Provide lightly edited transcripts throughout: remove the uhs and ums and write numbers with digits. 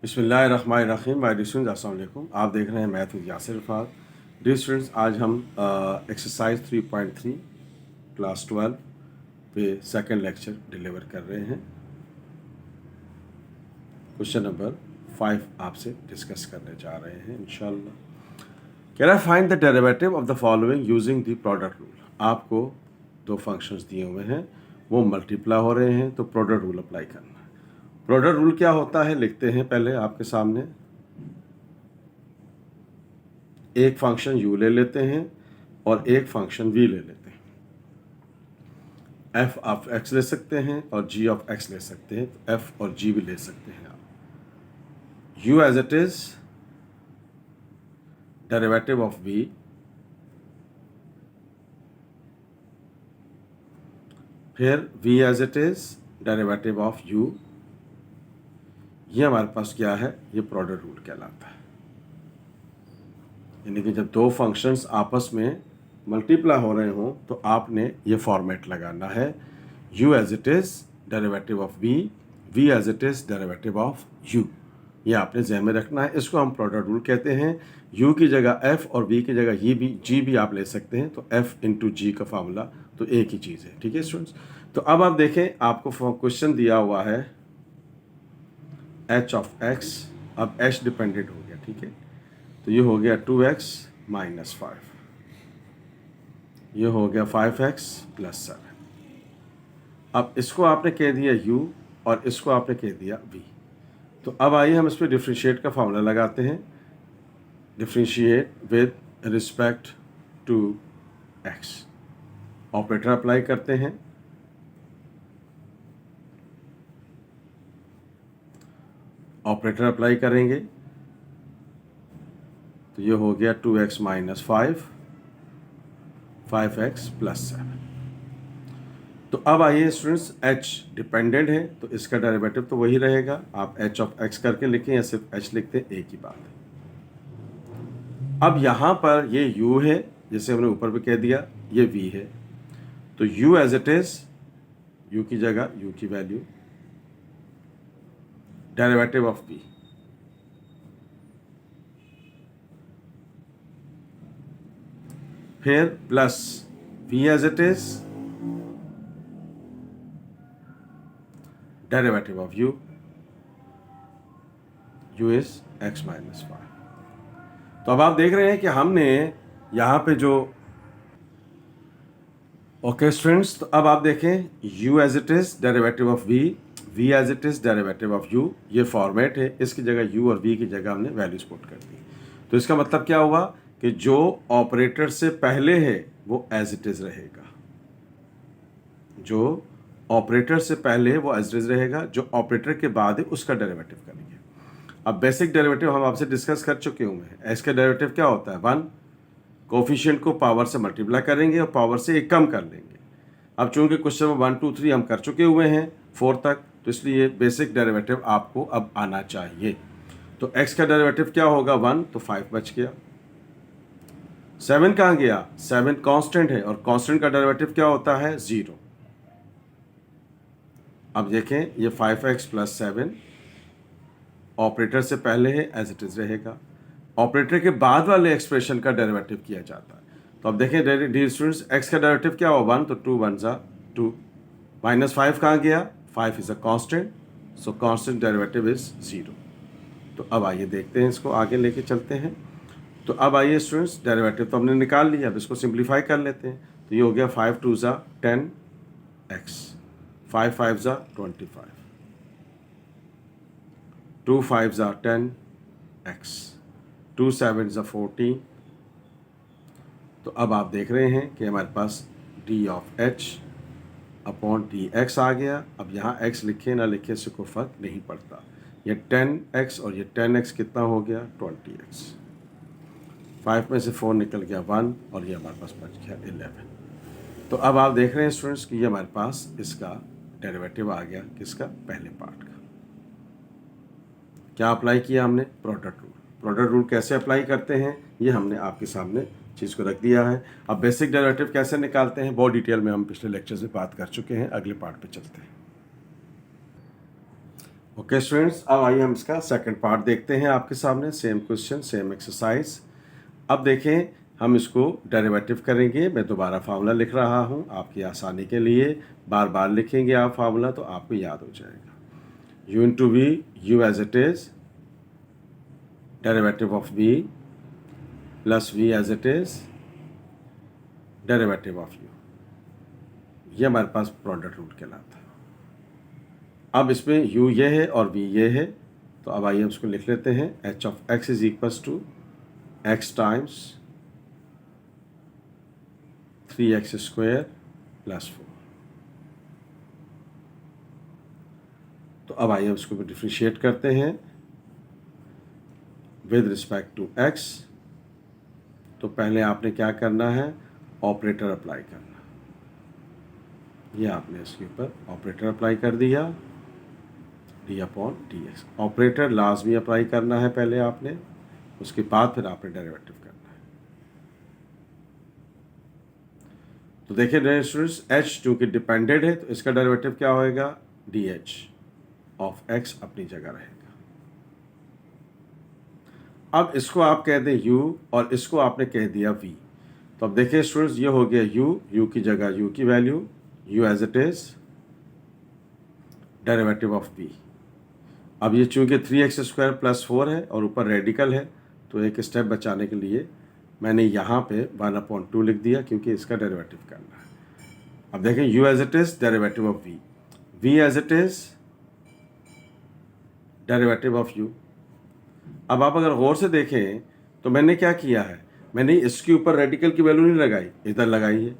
बिस्मिल्लाहिर्रहमानिर्रहीम। My dear students, अस्सलाम वालेकुम। आप देख रहे हैं math with Yasir Rafat. Dear students, आज हम एक्सरसाइज 3.3 क्लास 12 पे सेकंड लेक्चर डिलीवर कर रहे हैं। क्वेश्चन नंबर 5 आपसे डिस्कस करने जा रहे हैं इंशाल्लाह। कह रहा है find the derivative of the following using the product rule. आपको दो फंक्शंस दिए हुए हैं, वो मल्टीप्लाई हो रहे हैं, तो प्रोडक्ट रूल अप्लाई करना है। प्रोडक्ट रूल क्या होता है लिखते हैं पहले आपके सामने। एक फंक्शन u ले लेते हैं और एक फंक्शन v ले लेते हैं। f ऑफ x ले सकते हैं और g ऑफ x ले सकते हैं, तो f और g भी ले सकते हैं आप। u as it is derivative of v, फिर v as it is derivative of u। ये हमारे पास क्या है, ये प्रोडक्ट रूल कहलाता है। यानी कि जब दो फंक्शंस आपस में मल्टीप्लाई हो रहे हों तो आपने ये फॉर्मेट लगाना है, u as it is derivative of v, v as it is derivative of u। ये आपने ज़हन में रखना है। इसको हम प्रोडक्ट रूल कहते हैं। u की जगह f और v की जगह g भी आप ले सकते हैं, तो f इंटू जी का फार्मूला तो एक ही चीज़ है। ठीक है स्टूडेंट्स, तो अब आप देखें, आपको क्वेश्चन दिया हुआ है h ऑफ x। अब h डिपेंडेंट हो गया, ठीक है, तो ये हो गया 2x माइनस 5, ये हो गया 5x प्लस 7। अब इसको आपने कह दिया u और इसको आपने कह दिया v। तो अब आइए हम इस पर डिफ्रेंशिएट का फॉर्मूला लगाते हैं। Differentiate with respect to x, operator apply करते हैं। ऑपरेटर अप्लाई करेंगे तो ये हो गया 2x माइनस 5, 5x प्लस 7। तो अब आइए स्टूडेंट्स, h डिपेंडेंट है तो इसका डेरिवेटिव तो वही रहेगा। आप h ऑफ x करके लिखें या सिर्फ h लिखते हैं, एक ही बात है। अब यहाँ पर ये u है, जैसे हमने ऊपर भी कह दिया, ये v है, तो u as it is, u की जगह u की वैल्यू डेरिवेटिव ऑफ v, फिर plus v as it is derivative of u, u is x minus 5। तो अब आप देख रहे हैं कि हमने यहाँ पे जो ओके स्टूडेंट्स, तो अब आप देखें u as it is derivative of v, v as it is derivative of u, ये फॉर्मेट है। इसकी जगह u और v की जगह हमने वैल्यूज पुट कर दी। तो इसका मतलब क्या हुआ कि जो ऑपरेटर से पहले है वो एज इट इज रहेगा, जो ऑपरेटर से पहले है वो एज इट इज रहेगा, जो ऑपरेटर के बाद है उसका डेरिवेटिव करेंगे। अब बेसिक डेरिवेटिव हम आपसे डिस्कस कर चुके हुए हैं। एस का डेरिवेटिव क्या होता है, 1, कोफिशिएंट को पावर से मल्टीप्लाई करेंगे और पावर से एक कम कर लेंगे। अब चूंकि क्वेश्चन में 1 2 3 हम कर चुके हुए हैं 4 तक, तो इसलिए बेसिक डेरिवेटिव आपको अब आना चाहिए। तो x का डेरिवेटिव क्या होगा, 1, तो 5 बच गया। 7 कहाँ गया, 7 कांस्टेंट है और कांस्टेंट का डेरिवेटिव क्या होता है, 0। अब देखें ये 5x प्लस 7 ऑपरेटर से पहले है, एज इट इज रहेगा। ऑपरेटर के बाद वाले एक्सप्रेशन का डेरिवेटिव किया जाता है। तो अब देखें डियर स्टूडेंट्स, x का डेरिवेटिव क्या हुआ, 1, तो 2 1 जा 2, माइनस 5 कहाँ गया, 5 is a constant, so constant derivative is 0। तो अब आइए देखते हैं, इसको आगे लेके चलते हैं। तो अब आइए स्टूडेंट्स, डेरिवेटिव तो हमने निकाल लिया, अब इसको सिंप्लीफाई कर लेते हैं। तो ये हो गया 5 2 जा 10x, 5 5 जा 25, 2 5 जा 10x, 2 7 जा 14। तो अब आप देख रहे हैं कि हमारे पास d of h upon D X आ गया। अब यहाँ x लिखे ना लिखे से कोई फर्क नहीं पड़ता। ये 10x और ये 10x कितना हो गया, 20x। 5 में से 4 निकल गया 1 और ये हमारे पास बच गया 11। तो अब आप देख रहे हैं स्टूडेंट्स कि ये हमारे पास इसका डेरिवेटिव आ गया, किसका, पहले पार्ट का। क्या अप्लाई किया हमने, प्रोडक्ट रूल। प्रोडक्ट रूल कैसे अप्लाई करते हैं ये हमने आपके सामने चीज़ को रख दिया है। अब बेसिक डेरिवेटिव कैसे निकालते हैं बहुत डिटेल में हम पिछले लेक्चर से बात कर चुके हैं। अगले पार्ट पे चलते हैं। ओके स्टूडेंट्स, अब आइए हम इसका सेकंड पार्ट देखते हैं आपके सामने। Same question, same exercise. अब देखें, हम इसको डेरिवेटिव करेंगे। मैं दोबारा फार्मूला लिख रहा हूँ आपकी आसानी के लिए। बार बार लिखेंगे आप फार्मूला तो आपको याद हो जाएगा। u into v, u as it is, derivative of v plus v as it is, derivative of u। ये हमारे पास प्रोडक्ट रूल कहलाता है। अब इसमें u ये है और v ये है, तो अब आइए उसको लिख लेते हैं। h of x is equals to x times 3x square plus 4। तो अब आइए उसको भी डिफ्रेंशिएट करते हैं विद रिस्पेक्ट टू x। तो पहले आपने क्या करना है, ऑपरेटर अप्लाई करना। ये आपने इसके ऊपर ऑपरेटर अप्लाई कर दिया, D upon D x. Operator लाजमी अप्लाई करना है पहले आपने, उसके बाद फिर आपने डेरिवेटिव करना है। तो देखिए स्टूडेंट्स, h चूंकि डिपेंडेंट है तो इसका डेरिवेटिव क्या होएगा, डी एच ऑफ x अपनी जगह रहेगा। अब इसको आप कह दें u और इसको आपने कह दिया v। तो अब देखिए स्टूडेंट्स, ये हो गया u की जगह u की value, u as it is, derivative of v। अब ये चूंकि 3x स्क्वायर प्लस 4 है और ऊपर रेडिकल है, तो एक स्टेप बचाने के लिए मैंने यहाँ पे 1/2 लिख दिया, क्योंकि इसका डेरिवेटिव करना है। अब देखें, u as it is, derivative of v, v as it is, derivative of u। अब आप अगर गौर से देखें तो मैंने क्या किया है, मैंने इसके ऊपर रेडिकल की वैल्यू नहीं लगाई, इधर लगाई है।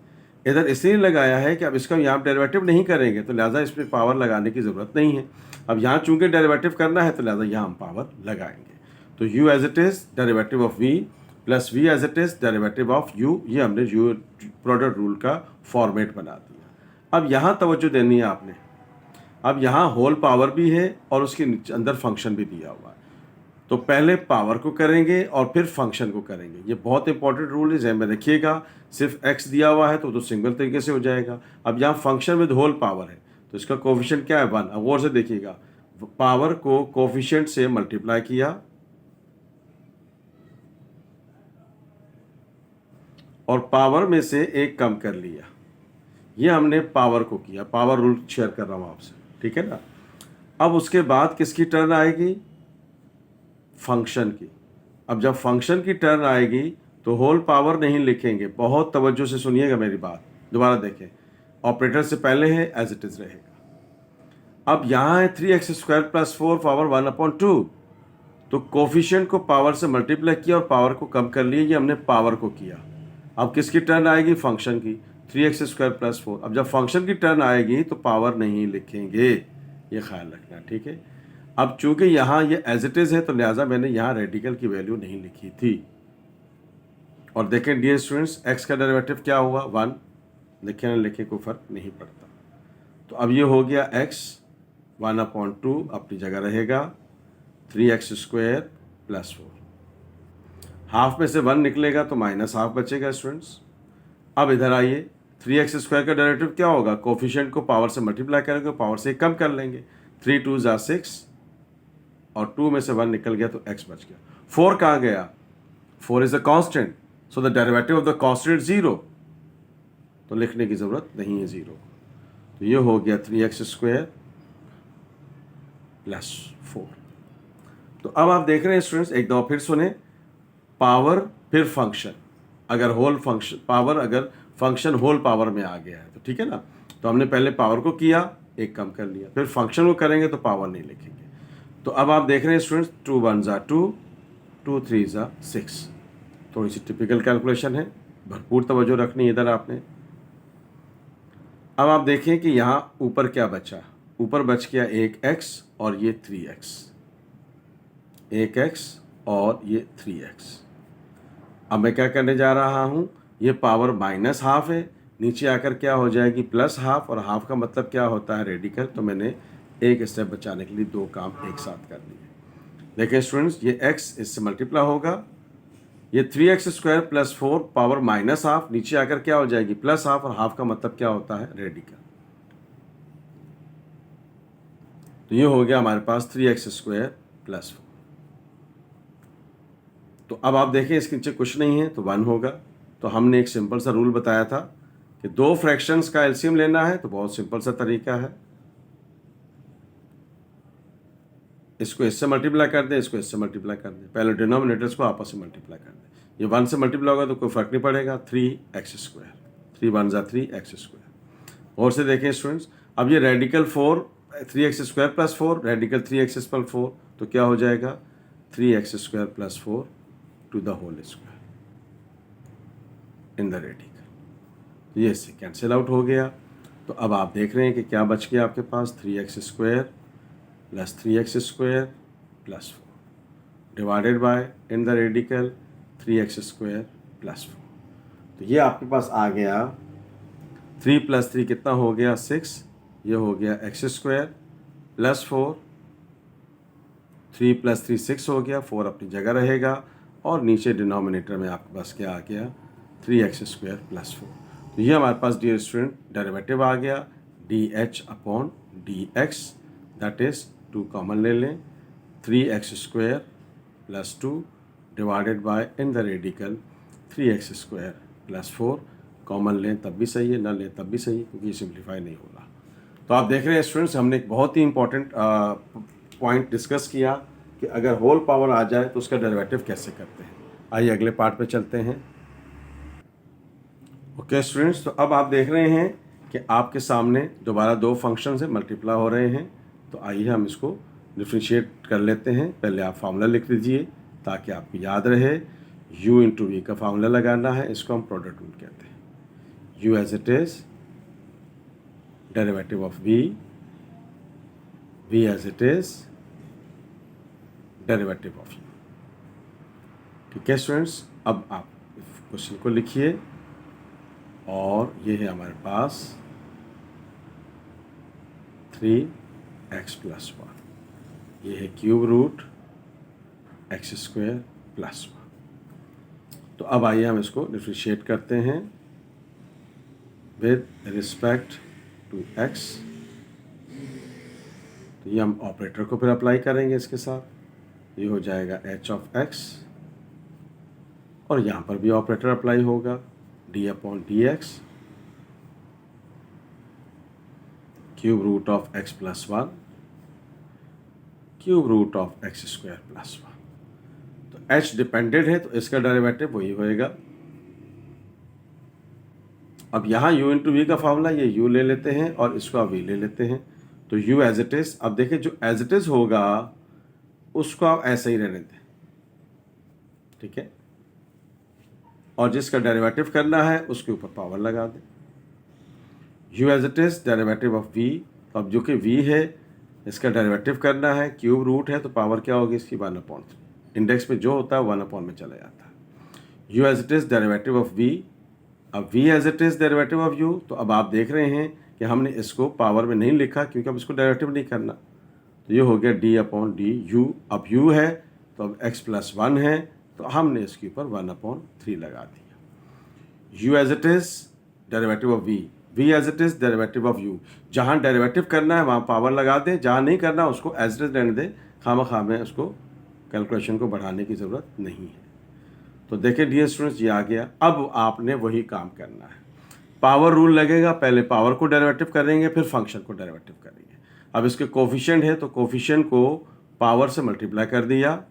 इधर इसलिए लगाया है कि अब इसका यहाँ डेरिवेटिव नहीं करेंगे तो लिहाजा इस पर पावर लगाने की ज़रूरत नहीं है। अब यहाँ चूंकि डेरिवेटिव करना है तो लिहाजा यहाँ हम पावर लगाएंगे। तो u as it is, derivative of v plus v as it is, derivative of u। ये हमने u प्रोडक्ट रूल का फॉर्मेट बना दिया। अब यहाँ तवज्जो देनी है आपने। अब यहाँ होल पावर भी है और उसके अंदर फंक्शन भी दिया हुआ है। तो पहले पावर को करेंगे और फिर फंक्शन को करेंगे। ये बहुत इंपॉर्टेंट रूल है, ध्यान में रखिएगा। सिर्फ x दिया हुआ है तो सिंगल तरीके से हो जाएगा। अब यहाँ फंक्शन विद होल पावर है तो इसका कोफिशिएंट क्या है, 1। अब गौर से देखिएगा, पावर को कोफिशिएंट से मल्टीप्लाई किया और पावर में से एक कम कर लिया। ये हमने पावर को किया, पावर रूल शेयर कर रहा हूँ आपसे, ठीक है ना। अब उसके बाद किसकी टर्न आएगी, फंक्शन की। अब जब फंक्शन की टर्न आएगी तो होल पावर नहीं लिखेंगे, बहुत तवज्जो से सुनिएगा मेरी बात, दोबारा देखें। ऑपरेटर से पहले है, एज इट इज रहेगा। अब यहाँ है 3x स्क्वायर प्लस 4 पावर 1/2, तो कोफिशिएंट को पावर से मल्टीप्लाई किया और पावर को कम कर लिया। ये हमने पावर को किया। अब किसकी टर्न आएगी, फंक्शन की, 3x स्क्वायर प्लस 4। अब जब फंक्शन की टर्न आएगी तो पावर नहीं लिखेंगे, ये ख्याल रखना, ठीक है। अब चूंकि यहाँ ये एज इट इज़ है तो लिहाजा मैंने यहाँ रेडिकल की वैल्यू नहीं लिखी थी। और देखें डियर स्टूडेंट्स, x का डेरिवेटिव क्या हुआ, 1। लिखे ना लिखे कोई फ़र्क नहीं पड़ता। तो अब ये हो गया x 1/2 अपनी जगह रहेगा, 3x स्क्वायर प्लस 4। हाफ में से 1 निकलेगा तो -हाफ बचेगा स्टूडेंट्स। अब इधर आइए, 3x स्क्वायर का डेरिवेटिव क्या होगा, कोफिशिएंट को पावर से मल्टीप्लाई करेंगे, पावर से कम कर लेंगे। 3 2 = 6 और 2 में से 1 निकल गया तो x बच गया। 4 कहाँ गया, 4 is a constant, so the derivative of the constant 0, तो लिखने की ज़रूरत नहीं है 0। तो ये हो गया 3x स्क्वायर प्लस 4। तो अब आप देख रहे हैं स्टूडेंट्स, एक दफ़ा फिर सुने, पावर फिर फंक्शन, अगर होल फंक्शन पावर, अगर फंक्शन होल पावर में आ गया है तो ठीक है ना। तो हमने पहले पावर को किया, एक कम कर लिया, फिर फंक्शन को करेंगे तो पावर नहीं लिखेंगे। तो अब आप देख रहे हैं स्टूडेंट्स, 2 1 = 2, 2 3 = 6। थोड़ी सी टिपिकल कैलकुलेशन है, भरपूर तवज्जो रखनी इधर आपने। अब आप देखें कि यहाँ ऊपर क्या बचा, ऊपर बच गया एक x और ये 3x, एक x और ये 3x। अब मैं क्या करने जा रहा हूँ, ये पावर -हाफ है, नीचे आकर क्या हो जाएगी, +हाफ, और हाफ का मतलब क्या होता है, रेडिकल। तो मैंने एक स्टेप बचाने के लिए 2 काम एक साथ कर लिए। देखिए स्टूडेंट्स, ये x इससे मल्टीप्लाई होगा, ये 3x square plus 4 power -half, नीचे आकर क्या हो जाएगी, +हाफ, और हाफ का मतलब क्या होता है, रेडिकल। तो ये हो गया हमारे पास 3x² + 4। तो अब आप देखें इसके नीचे कुछ नहीं है तो 1 होगा। तो हमने एक सिंपल सा रूल बताया था कि दो फ्रैक्शंस का एलसीएम लेना है, तो बहुत सिंपल सा तरीका है, इसको इससे मल्टीप्लाई कर दें, इसको इससे मल्टीप्लाई कर दें, पहले डिनोमिनेटर्स को आपस में मल्टीप्लाई कर दें। ये 1 से मल्टीप्लाई होगा तो कोई फर्क नहीं पड़ेगा, 3x², 3 1 = 3x²। और से देखें स्टूडेंट्स, अब ये रेडिकल 4 3x² + 4 रेडिकल 3x + 4, तो क्या हो जाएगा 3x² + 4 to the whole square in the radical. ये इससे कैंसिल आउट हो गया। तो अब आप देख रहे हैं कि क्या बच गया आपके पास, 3x² + 3x² + 4 divided by in the radical 3x² + 4। तो ये आपके पास आ गया 3 + 3 कितना हो गया 6, ये हो गया x² + 4, 3 + 3 6 हो गया, 4 अपनी जगह रहेगा और नीचे डिनोमिनेटर में आपके पास क्या आ गया 3x² + 4। तो ये हमारे पास डियर स्टूडेंट डेरिवेटिव आ गया dh/dx, दैट इज 2 कॉमन ले लें, 3x² + 2 divided by in the radical 3x² + 4 common लें तब भी सही है, ना लें तब भी सही है, क्योंकि ये सिंप्लीफाई नहीं होगा। तो आप देख रहे हैं स्टूडेंट्स, हमने एक बहुत ही इंपॉर्टेंट पॉइंट डिस्कस किया कि अगर होल पावर आ जाए तो उसका डेरिवेटिव कैसे करते हैं। आइए अगले पार्ट पे चलते हैं। ओके स्टूडेंट्स, तो अब आप देख रहे हैं कि आपके सामने दोबारा दो फंक्शन से मल्टीप्लाई हो रहे हैं। तो आइए हम इसको डिफ्रेंशिएट कर लेते हैं। पहले आप फार्मूला लिख लीजिए ताकि आपको याद रहे। u × v का फार्मूला लगाना है, इसको हम प्रोडक्ट रूल कहते हैं। u as it is, derivative of v, v as it is, derivative of u। ठीक है स्टूडेंट्स, अब आप क्वेश्चन को लिखिए और ये है हमारे पास 3x + 1, ये है क्यूब रूट x² + 1। तो अब आइए हम इसको डिफ्रेंशिएट करते हैं विद रिस्पेक्ट टू x। तो ये हम ऑपरेटर को फिर अप्लाई करेंगे इसके साथ, ये हो जाएगा h(x) और यहाँ पर भी ऑपरेटर अप्लाई होगा d/dx cube root of x + 1 cube root of x² + 1। तो h डिपेंडेंट है तो इसका डेरिवेटिव वही होएगा। अब यहाँ u × v का फार्मूला, ये u ले लेते हैं और इसको आप v ले लेते हैं। तो u एज इट इज, अब देखिए जो एज इट इज होगा उसको आप ऐसे ही रहने दें, ठीक है, और जिसका डेरिवेटिव करना है उसके ऊपर पावर लगा दें। u as it is, derivative of v, तो अब जो कि v है इसका डेरिवेटिव करना है, क्यूब रूट है तो पावर क्या होगी इसकी 1/3, इंडेक्स में जो होता है 1/, में चला जाता है। u as it is, derivative of v, अब v as it is, derivative of u। तो अब आप देख रहे हैं कि हमने इसको पावर में नहीं लिखा क्योंकि अब इसको डेरिवेटिव नहीं करना। तो ये हो गया d/du। अब u है तो अब x + 1 है तो हमने इसके ऊपर 1/3 लगा दिया। u as it is, derivative of v, v as it is, derivative of u। जहाँ डेरिवेटिव करना है वहाँ पावर लगा दें, जहाँ नहीं करना उसको एज इट इज रहने दें, खामा में उसको कैलकुलेशन को बढ़ाने की ज़रूरत नहीं है। तो देखिए डियर स्टूडेंट्स, ये आ गया। अब आपने वही काम करना है, पावर रूल लगेगा, पहले पावर को डेरिवेटिव करेंगे फिर फंक्शन को डेरिवेटिव करेंगे। अब इसके कोफिशिएंट है तो कोफिशिएंट को पावर से मल्टीप्लाई कर दिया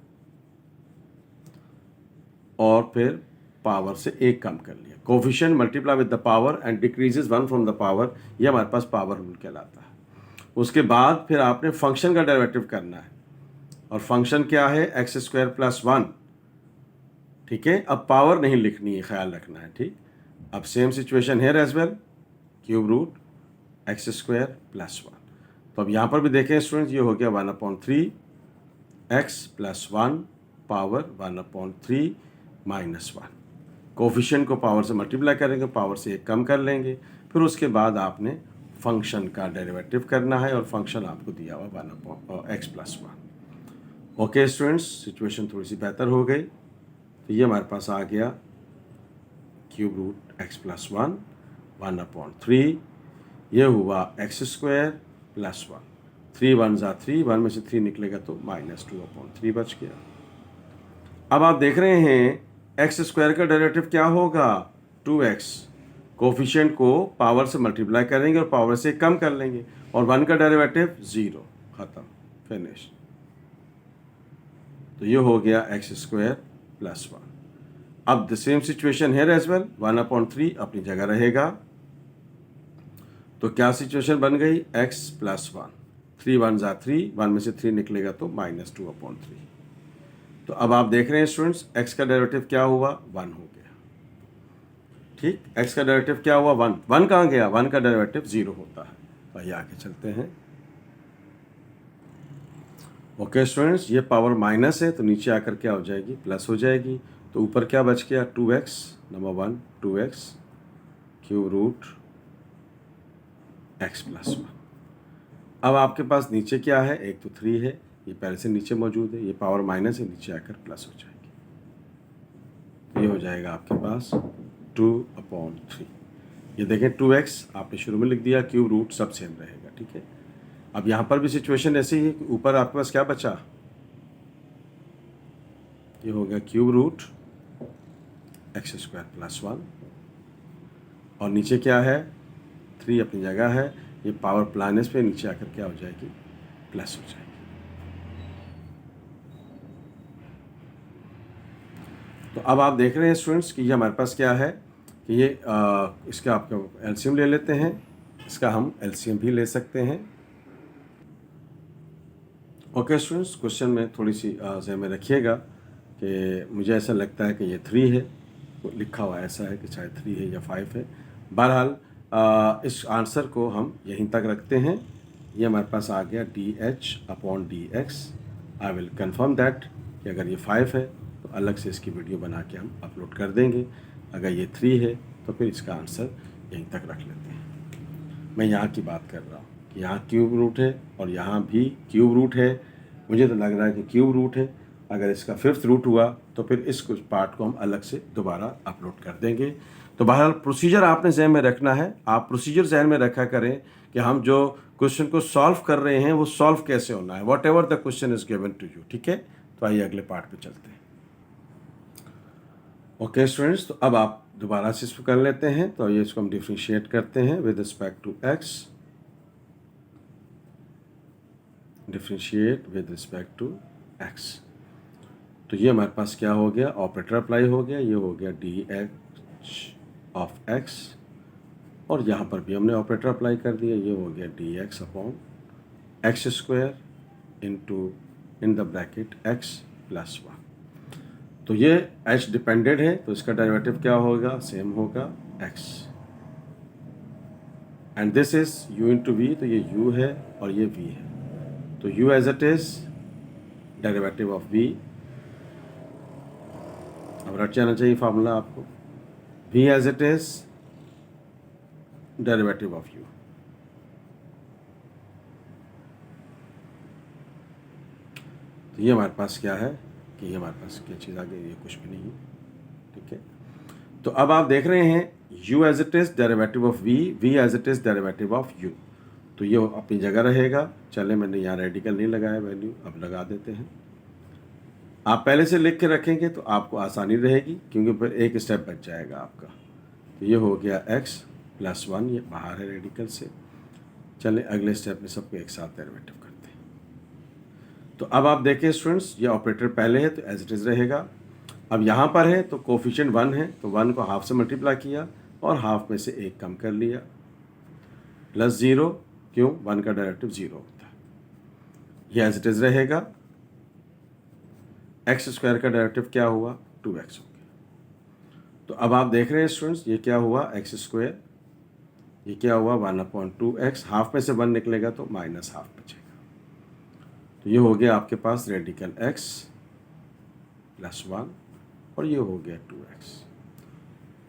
और फिर पावर से 1 कम कर लिया। Coefficient multiply with the power and decreases 1 from the power, ये हमारे पास पावर रूल कहलाता है। उसके बाद फिर आपने फंक्शन का डेरिवेटिव करना है और फंक्शन क्या है x² + 1, ठीक है। अब पावर नहीं लिखनी है, ख्याल रखना है, ठीक। अब सेम सिचुएशन है as well, cube root x² + 1। तो अब यहाँ पर भी देखें स्टूडेंट्स, ये हो गया 1/3 x + 1 पावर 1/3 - 1। कोफिशिएंट को पावर से मल्टीप्लाई करेंगे, पावर से 1 कम कर लेंगे, फिर उसके बाद आपने फंक्शन का डेरिवेटिव करना है और फंक्शन आपको दिया हुआ x + 1। ओके स्टूडेंट्स, सिचुएशन थोड़ी सी बेहतर हो गई। तो ये हमारे पास आ गया क्यूब रूट x + 1 1/3, ये हुआ x² + 1 3 1 ज़ा 3, 1 में से 3 निकलेगा तो -2/3 बच गया। अब आप देख रहे हैं एक्स स्क्वायर का डेरिवेटिव क्या होगा, 2x। कोफिशिएंट को पावर से मल्टीप्लाई करेंगे और पावर से कम कर लेंगे, और 1 का डेरिवेटिव 0, खत्म, फिनिश। तो ये हो गया एक्स स्क्वायर प्लस 1। अब the same situation here as well, 1/3 अपनी जगह रहेगा। तो क्या सिचुएशन बन गई, x प्लस 1, 3 1 ज़ा 3, 1 में से 3 निकलेगा तो -2/3। तो अब आप देख रहे हैं स्टूडेंट्स, x का डेरिवेटिव क्या हुआ, 1 हो गया। ठीक, x का डेरिवेटिव क्या हुआ, 1। 1 कहाँ गया, 1 का डेरिवेटिव 0 होता है। तो आइए आगे चलते हैं। ओके स्टूडेंट्स, ये पावर माइनस है तो नीचे आकर क्या हो जाएगी, प्लस हो जाएगी। तो ऊपर क्या बच गया, 2x, number 1 2x cube root x plus 1। अब आपके पास नीचे क्या है, एक तो 3 है, ये पहले से नीचे मौजूद है, ये पावर माइनस है, नीचे आकर प्लस हो जाएगी। ये हो जाएगा आपके पास 2/3। ये देखें 2x आपने शुरू में लिख दिया, क्यूब रूट सब सेम रहेगा, ठीक है। अब यहाँ पर भी सिचुएशन ऐसी ही है कि ऊपर आपके पास क्या बचा, ये हो गया cube root x square plus 1, और नीचे क्या है, 3 अपनी जगह है, ये पावर प्लानस पे नीचे आकर क्या हो जाएगी, प्लस हो जाएगी। तो अब आप देख रहे हैं स्टूडेंट्स कि ये हमारे पास क्या है कि ये इसका आपका एलसीएम ले लेते हैं, इसका हम एलसीएम भी ले सकते हैं। ओके स्टूडेंट्स, क्वेश्चन में थोड़ी सी ज़हन में रखिएगा कि मुझे ऐसा लगता है कि ये 3 है, तो लिखा हुआ ऐसा है कि शायद 3 है या 5 है। बहरहाल इस आंसर को हम यहीं तक रखते हैं। ये हमारे पास आ गया dh/dx। I will confirm that कि अगर ये 5 है तो अलग से इसकी वीडियो बना के हम अपलोड कर देंगे। अगर ये 3 है तो फिर इसका आंसर यहीं तक रख लेते हैं। मैं यहाँ की बात कर रहा हूँ कि यहाँ क्यूब रूट है और यहाँ भी क्यूब रूट है। मुझे तो लग रहा है कि क्यूब रूट है। अगर इसका 5th रूट हुआ तो फिर इस कुछ पार्ट को हम अलग से दोबारा अपलोड कर देंगे। तो बहरहाल प्रोसीजर आपने जहन में रखना है। आप प्रोसीजर जहन में रखा करें कि हम जो क्वेश्चन को सॉल्व कर रहे हैं वो सॉल्व कैसे होना है, whatever the question is given to you, ठीक है। तो आइए अगले पार्ट पे चलते हैं। ओके स्टूडेंट्स, तो अब आप दोबारा से इसको कर लेते हैं। तो ये इसको हम डिफ्रेंशिएट करते हैं with respect to x, differentiate with respect to x. तो ये हमारे पास क्या हो गया, ऑपरेटर अप्लाई हो गया, ये हो गया dh/x, और यहाँ पर भी हमने ऑपरेटर अप्लाई कर दिया, ये हो गया dx/x² in the bracket x plus 1। तो ये h डिपेंडेंट है तो इसका डेरिवेटिव क्या होगा, सेम होगा x, and this is u into v, तो ये u है और ये v है। तो u as it is derivative of v, अब रट जाना चाहिए फार्मूला आपको, v as it is derivative of u। तो ये हमारे पास क्या है कि ये हमारे पास क्या चीज़ आ गई, ये कुछ भी नहीं है, ठीक है। तो अब आप देख रहे हैं u as it is derivative of v, v as it is derivative of u। तो ये अपनी जगह रहेगा। चले, मैंने यहाँ रेडिकल नहीं लगाया वैल्यू, अब लगा देते हैं। आप पहले से लिख के रखेंगे तो आपको आसानी रहेगी, क्योंकि फिर एक स्टेप बच जाएगा आपका। तो ये हो गया x प्लस 1, ये बाहर है रेडिकल से। चलें अगले स्टेप में सबको एक साथ डेरिवेटिव करते हैं। तो अब आप देखें स्टूडेंट्स, ये ऑपरेटर पहले है तो एज इट इज़ रहेगा। अब यहाँ पर है तो कोफिशिएंट 1 है, तो 1 को हाफ से मल्टीप्लाई किया और हाफ में से 1 कम कर लिया, प्लस 0, क्यों, 1 का डेरिवेटिव 0 होता है। ये एज इट इज़ रहेगा। एक्स स्क्वायर का डेरिवेटिव क्या हुआ, 2x हो गया। तो अब आप देख रहे हैं स्टूडेंट्स, ये क्या हुआ, एक्स स्क्वायर, ये क्या हुआ 1/2x, हाफ में से 1 निकलेगा तो माइनस हाफ बचेगा। तो ये हो गया आपके पास रेडिकल x प्लस 1, और ये हो गया 2x।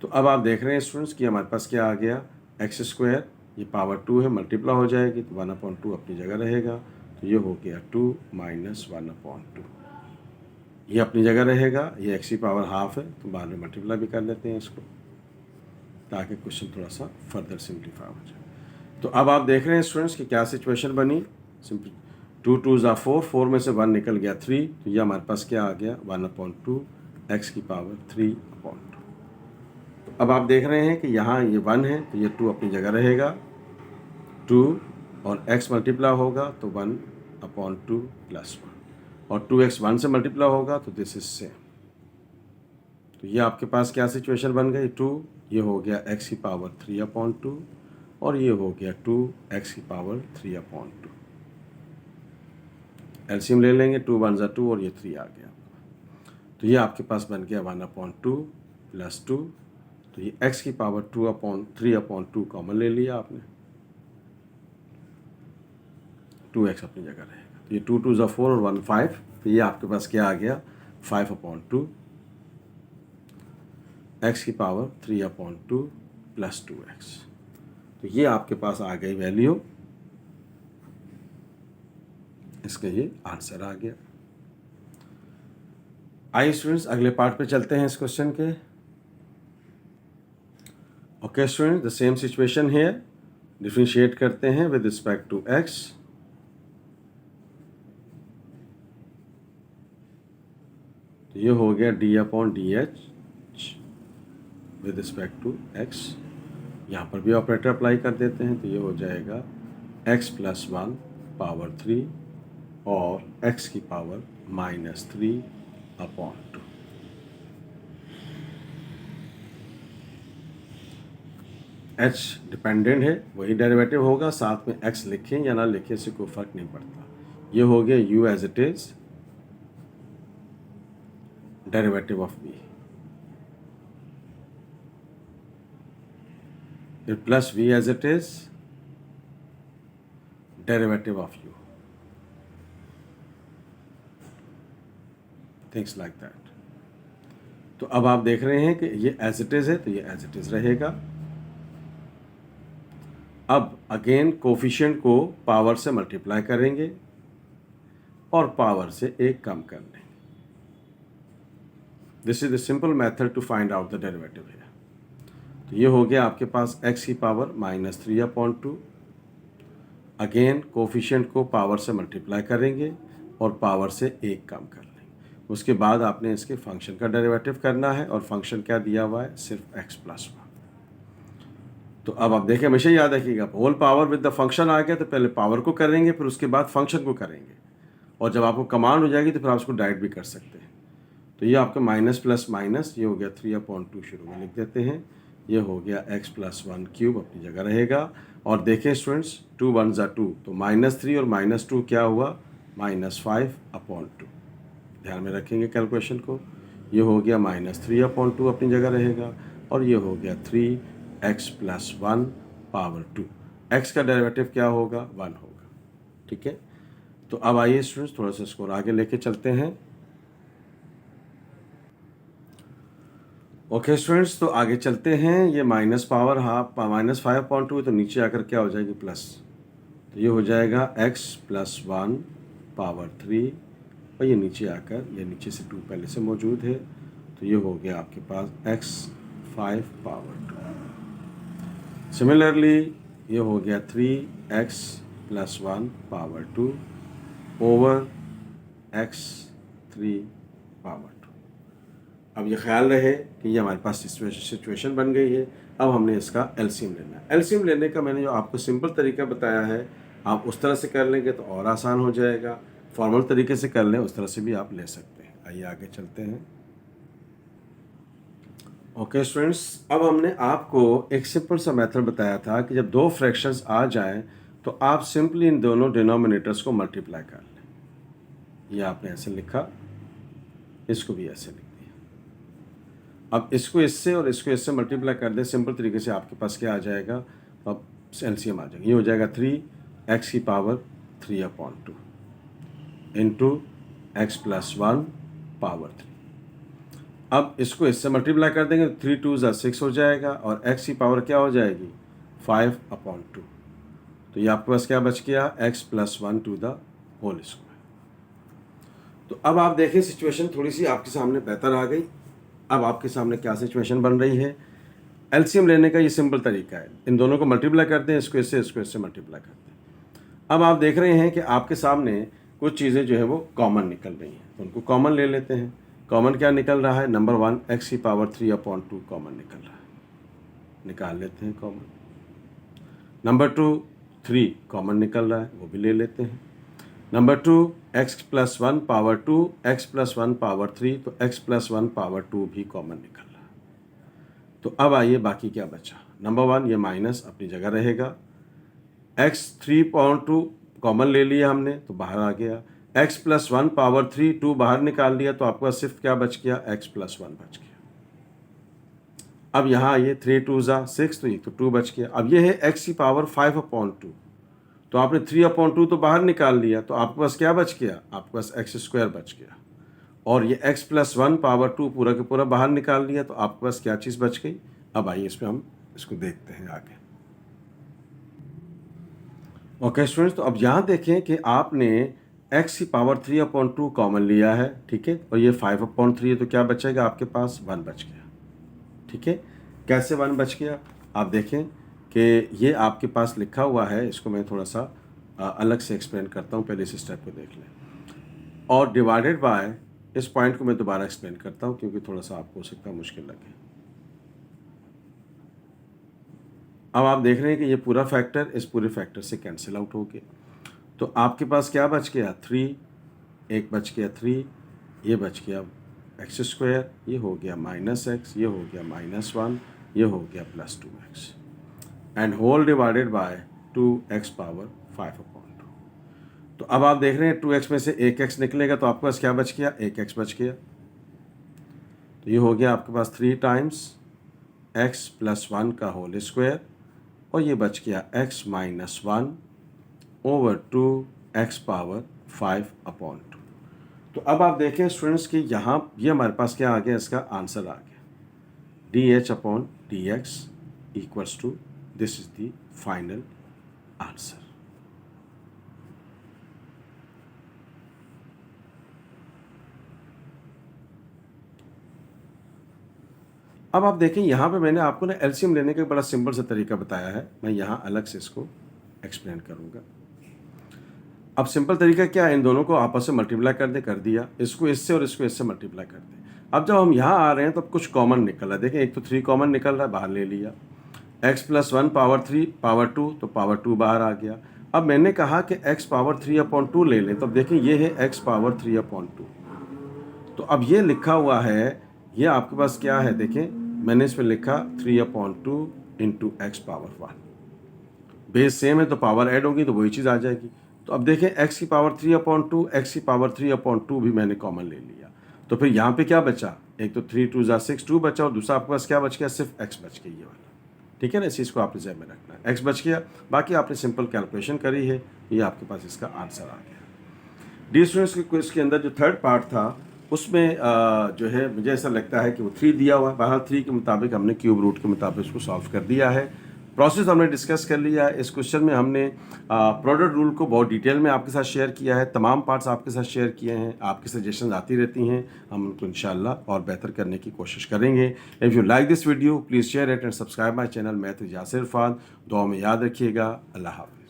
तो अब आप देख रहे हैं स्टूडेंट्स कि हमारे पास क्या आ गया, एक्स स्क्वायर, ये पावर 2 है, मल्टीप्लाई हो जाएगी तो 1/2 अपनी जगह रहेगा। तो ये हो गया 2 माइनस 1/2, ये अपनी जगह रहेगा। ये x की पावर हाफ है तो बाद में मल्टीप्लाई भी कर लेते हैं इसको, ताकि क्वेश्चन थोड़ा सा फर्दर सिंप्लीफाई हो जाए। तो अब आप देख रहे हैं स्टूडेंट्स कि क्या सिचुएशन बनी, 2 2 ज़ा 4, 4 में से 1 निकल गया 3, तो ये हमारे पास क्या आ गया 1/2 x की पावर 3/2। अब आप देख रहे हैं कि यहाँ ये 1 है तो ये 2 अपनी जगह रहेगा, 2 और x मल्टीप्लाई होगा तो 1/2 + 1 और 2x 1 से मल्टीप्लाई होगा तो दिस इज सेम। तो ये आपके पास क्या सिचुएशन बन गई 2, ये हो गया x की पावर 3/2 और ये हो गया 2x की पावर 3/2। एलसीएम ले लेंगे, 2 1 ज़ा 2 और ये 3 आ गया। तो ये आपके पास बन गया 1/2 + 2, तो ये x की पावर 3/2 कॉमन ले लिया आपने, 2x अपनी जगह रहेगा। तो ये 2 2 ज़ा 4 और 1 5, तो ये आपके पास क्या आ गया 5/2 x की पावर 3/2 + 2x। तो ये आपके पास आ गई वैल्यू, इसका ये आंसर आ गया। आइए स्टूडेंट्स अगले पार्ट पे चलते हैं इस क्वेश्चन के। Okay student, the same situation here, differentiate करते हैं विद रिस्पेक्ट टू x। तो ये हो गया d/dh with respect to x। यहाँ पर भी ऑपरेटर अप्लाई कर देते हैं, तो ये हो जाएगा x + 1 पावर 3 और x की पावर -3/2। h डिपेंडेंट है, वही डेरिवेटिव होगा, साथ में x लिखें या ना लिखें इससे कोई फर्क नहीं पड़ता। ये हो गया u as it is derivative of v, फिर plus v as it is derivative of u, things like that. तो अब आप देख रहे हैं कि ये एज इट इज है तो ये एज इट इज रहेगा। अब अगेन कोफिशिएंट को पावर से मल्टीप्लाई करेंगे और पावर से एक कम कर लेंगे। This is the simple method to find out the derivative है। तो ये हो गया आपके पास x की पावर -3/2। अगेन कोफिशिएंट को पावर से मल्टीप्लाई करेंगे और पावर से एक कम कर लेंगे। उसके बाद आपने इसके फंक्शन का डेरिवेटिव करना है और फंक्शन क्या दिया हुआ है, सिर्फ x + 1। तो अब आप देखें, हमेशा याद रखिएगा, whole power with the function आ गया तो पहले पावर को करेंगे फिर उसके बाद फंक्शन को करेंगे, और जब आपको कमांड हो जाएगी तो फिर आप उसको डायरेक्ट भी कर सकते हैं। तो ये आपका माइनस प्लस माइनस, ये हो गया 3/2 शुरू में लिख देते हैं, ये हो गया x + 1 क्यूब अपनी जगह रहेगा। और देखें स्टूडेंट्स, 2 1 ज़ा 2, तो -3 और -2 क्या हुआ, -5/2। ध्यान में रखेंगे कैलकुलेशन को। ये हो गया -3/2 अपनी जगह रहेगा और ये हो गया 3x + 1 पावर 2। x का डेरिवेटिव क्या होगा, 1 होगा। ठीक है, तो अब आइए स्टूडेंट्स थोड़ा सा स्कोर आगे लेके चलते हैं। ओके स्टूडेंट्स, तो आगे चलते हैं। ये माइनस पावर हाफ -5/2 तो नीचे आकर क्या हो जाएगी, प्लस। तो ये हो जाएगा x + 1 पावर 3 और ये नीचे आकर, ये नीचे से 2 पहले से मौजूद है, तो ये हो गया आपके पास x 5/2। सिमिलरली ये हो गया 3x + 1 पावर 2 ओवर x 3/2। अब ये ख्याल रहे कि ये हमारे पास सिचुएशन बन गई है। अब हमने इसका एलसीएम लेना है। एलसीएम लेने का मैंने जो आपको सिंपल तरीका बताया है, आप उस तरह से कर लेंगे तो और आसान हो जाएगा। फॉर्मल तरीके से कर लें, उस तरह से भी आप ले सकते हैं। आइए आगे चलते हैं। ओके स्टूडेंट्स, अब हमने आपको एक सिंपल सा मेथड बताया था कि जब दो फ्रैक्शंस आ जाएं तो आप सिंपली इन दोनों डिनोमिनेटर्स को मल्टीप्लाई कर लें। ये आपने ऐसे लिखा, इसको भी ऐसे लिख दिया। अब इसको इससे और इसको इससे मल्टीप्लाई कर दें सिंपल तरीके से, आपके पास क्या आ जाएगा, अब एलसीएम आ जाएगा। ये हो जाएगा 3x की पावर 3/2 इंटू x + 1 पावर 3। अब इसको इससे मल्टीप्लाई कर देंगे तो 3 2 ज़ा 6 हो जाएगा और x की पावर क्या हो जाएगी, 5/2। तो ये आपके पास क्या बच गया, x + 1 to the whole square. तो अब आप देखें सिचुएशन थोड़ी सी आपके सामने बेहतर आ गई। अब आपके सामने क्या सिचुएशन बन रही है। एलसीएम लेने का ये सिंपल तरीका है, इन दोनों को मल्टीप्लाई करते हैं, इसको इससे मल्टीप्लाई करते हैं। अब आप देख रहे हैं कि आपके सामने कुछ चीज़ें जो है वो कॉमन निकल रही हैं, तो उनको कॉमन ले लेते हैं। कॉमन क्या निकल रहा है? नंबर 1 एक्स की पावर 3/2 कॉमन निकल रहा है, निकाल लेते हैं कॉमन। नंबर 2 3 कॉमन निकल रहा है, वो भी ले लेते हैं। Number 2 x plus 1 power 2 x plus 1 power 3, तो एक्स प्लस 1 पावर 2 भी कॉमन निकल रहा है। तो अब आइए बाकी क्या बचा। नंबर 1 ये माइनस अपनी जगह रहेगा। एक्स 3/2 कॉमन ले लिया हमने तो बाहर आ गया। एक्स प्लस 1 पावर 3 2 बाहर निकाल लिया, तो आपके पास सिर्फ क्या बच गया? एक्स प्लस 1 बच गया। अब यहाँ आइए 3 2 ज़ा 6, तो ये तो 2 बच गया। अब ये है एक्स की पावर 5/2, तो आपने 3/2 तो बाहर निकाल लिया, तो आपके पास क्या बच गया? आपके पास एक्स स्क्वायर बच गया। और ये एक्स प्लस 1 पावर 2 पूरा के पूरा बाहर निकाल लिया, तो आपके पास क्या चीज़ बच गई? अब आइए इसमें हम इसको देखते हैं आगे। ओके स्टूडेंट्स, तो अब यहाँ देखें कि आपने x की पावर 3/2 कॉमन लिया है, ठीक है, और ये 5/3 है, तो क्या बचेगा आपके पास? 1 बच गया। ठीक है, कैसे 1 बच गया? आप देखें कि ये आपके पास लिखा हुआ है, इसको मैं थोड़ा सा अलग से एक्सप्लेन करता हूँ, पहले इस स्टेप को देख लें। और डिवाइडेड बाय, इस पॉइंट को मैं दोबारा एक्सप्लेन करता हूँ क्योंकि थोड़ा सा आपको हो सकता है मुश्किल लगे। अब आप देख रहे हैं कि ये पूरा फैक्टर इस पूरे फैक्टर से कैंसिल आउट हो गया, तो आपके पास क्या बच गया? 3, एक बच गया 3, ये बच गया एक्स स्क्वायर, ये हो गया -x, ये हो गया -1, ये हो गया +2x, and whole divided by 2x power 5/2। तो अब आप देख रहे हैं 2x में से 1x निकलेगा, तो आपके पास क्या बच गया? 1x बच गया। तो ये हो गया आपके पास 3 टाइम्स x प्लस 1 का होल स्क्वायर, और ये बच गया x minus 1 over 2x power 5/2। तो अब आप देखें स्टूडेंट्स कि यहाँ ये हमारे पास क्या आ गया? इसका आंसर आ गया dh/dx equals to, this is the final answer. अब आप देखें यहाँ पे मैंने आपको ना एलसीएम लेने का बड़ा सिंपल सा तरीका बताया है, मैं यहाँ अलग से इसको एक्सप्लेन करूँगा। अब सिंपल तरीका क्या है? इन दोनों को आपस में मल्टीप्लाई कर दिया, इसको इससे और इसको इससे मल्टीप्लाई कर दे। अब जब हम यहाँ आ रहे हैं तो कुछ कॉमन निकल रहा है, देखें एक तो 3 कॉमन निकल रहा है, बाहर ले लिया। x प्लस 1 पावर 3 पावर 2, तो पावर 2 बाहर आ गया। अब मैंने कहा कि x पावर 3/2 ले लें, तो अब देखें ये है x पावर 3/2, तो अब ये लिखा हुआ है, ये आपके पास क्या है? देखें मैंने इसमें लिखा 3/2 into x power 1, base same है तो पावर ऐड होगी तो वही चीज़ आ जाएगी। तो अब देखें x की पावर 3/2, x की पावर 3/2 भी मैंने कॉमन ले लिया, तो फिर यहाँ पे क्या बचा? एक तो 3 2 ज़ा 6 2 बचा, और दूसरा आपके पास क्या बच गया? सिर्फ x बच गया, ये वाला। ठीक है ना, इस चीज़ को आपने ज़हन में रखना है। x बच गया, बाकी आपने सिंपल कैलकुलेशन करी है, ये आपके पास इसका आंसर आ गया। डी स्टूडेंट्स के क्विज के अंदर जो थर्ड पार्ट था उसमें जो है मुझे ऐसा लगता है कि वो 3 दिया हुआ है। बहरहाल 3 के मुताबिक हमने क्यूब रूट के मुताबिक उसको सॉल्व कर दिया है। प्रोसेस हमने डिस्कस कर लिया है। इस क्वेश्चन में हमने प्रोडक्ट रूल को बहुत डिटेल में आपके साथ शेयर किया है, तमाम पार्ट्स आपके साथ शेयर किए हैं। आपकी सजेशंस आती रहती हैं, हम उनको इंशाल्लाह और बेहतर करने की कोशिश करेंगे। If you like this video please share it and subscribe my channel. मैं तो यासिर इरफान, दुआ में याद रखिएगा। अल्लाह हाफ़िज़।